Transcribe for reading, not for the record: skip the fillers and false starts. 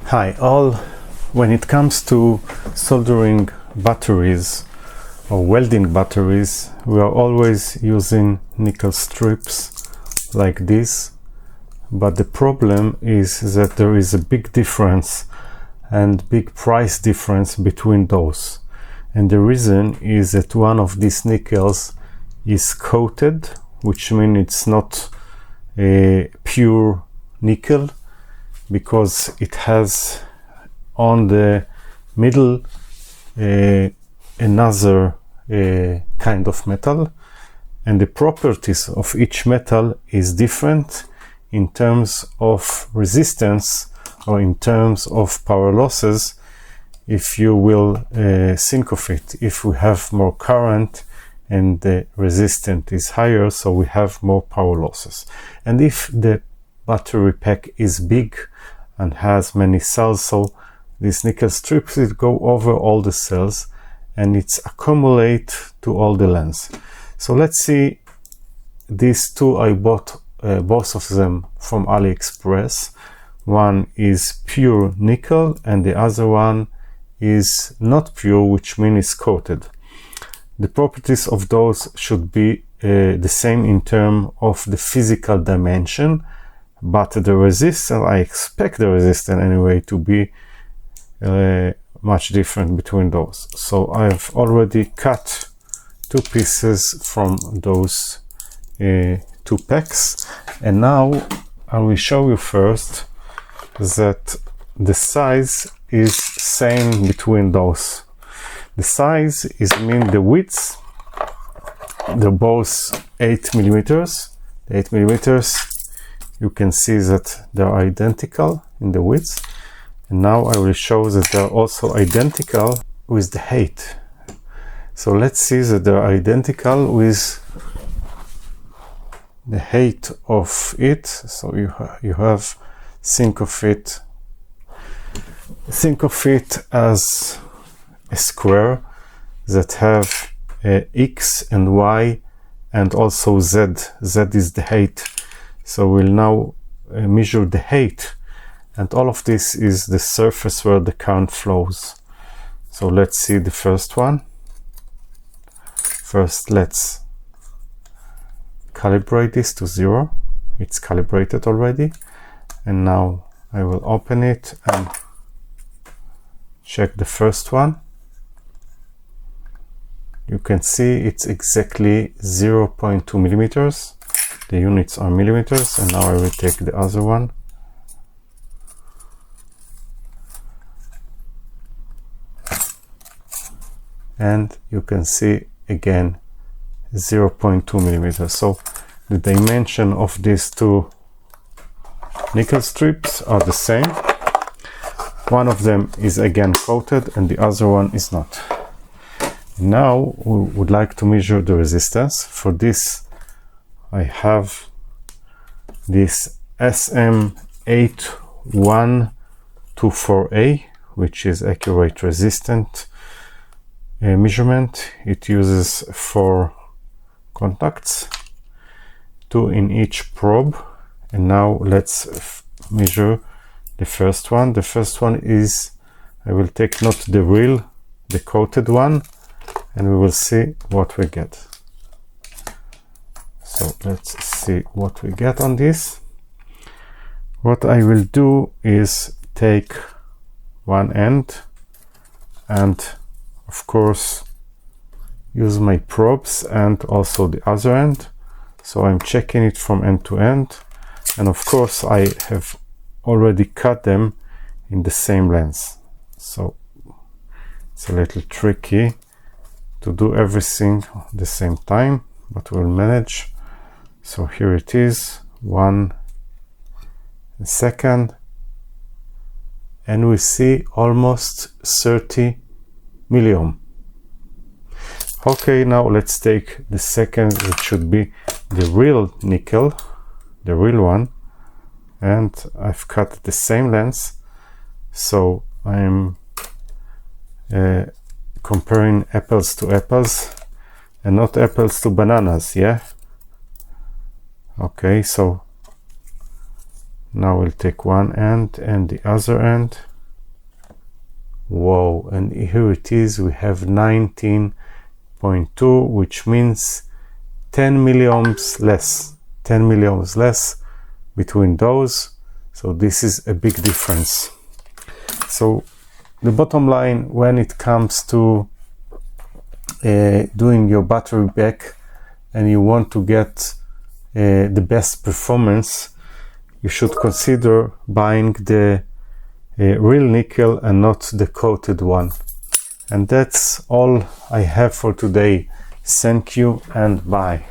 Hi all. When it comes to soldering batteries or welding batteries, we are always using nickel strips like this, but the problem is that there is a big difference and big price difference between those. And the reason is that one of these nickels is coated, which means it's not a pure nickel, because it has on the middle another kind of metal, and the properties of each metal is different in terms of resistance or in terms of power losses. If you will think of it, if we have more current and the resistance is higher, so we have more power losses. And if the battery pack is big and has many cells, so these nickel strips will go over all the cells and it's accumulate to all the lengths. So let's see these two. I bought both of them from AliExpress. One is pure nickel and the other one is not pure, which means it's coated. The properties of those should be the same in terms of the physical dimension, but the resistance, I expect the resistance anyway to be much different between those. So I've already cut two pieces from those two packs, and now I will show you first that the size is same between those. The size is mean the width, they're both 8 millimeters. The 8 millimeters, you can see that they're identical in the width, and now I will show that they're also identical with the height. So let's see that they're identical with the height of it. So you have think of it as a square that have x and y and also z. Z is the height. So we'll now measure the height, and all of this is the surface where the current flows. So let's see the first one. First, let's calibrate this to 0. It's calibrated already, and now I will open it and check the first one. You can see it's exactly 0.2 millimeters. The units are millimeters, and now I will take the other one. And you can see again 0.2 millimeters. So the dimension of these two nickel strips are the same. One of them is again coated and the other one is not. Now we would like to measure the resistance. For this I have this SM8124A, which is accurate resistance measurement. It uses 4 contacts, 2 in each probe. And now let's measure the first one. The first one is, I will take not the real, the coated one, and we will see what we get. So let's see what we get on this. What I will do is take one end and of course use my probes and also the other end. So I'm checking it from end to end, and of course I have already cut them in the same length. So it's a little tricky to do everything at the same time, but we'll manage. So here it is, 1 second, and we see almost 30 milliohm. Okay, now let's take the second, which should be the real nickel, the real one, and I've cut the same length. So I'm comparing apples to apples and not apples to bananas, yeah? Okay, so now we'll take one end and the other end, Whoa, and here it is, we have 19.2, which means 10 milliohms less, 10 milliohms less between those. So this is a big difference. So the bottom line, when it comes to doing your battery pack and you want to get the best performance, you should consider buying the real nickel and not the coated one. And that's all I have for today. Thank you and bye.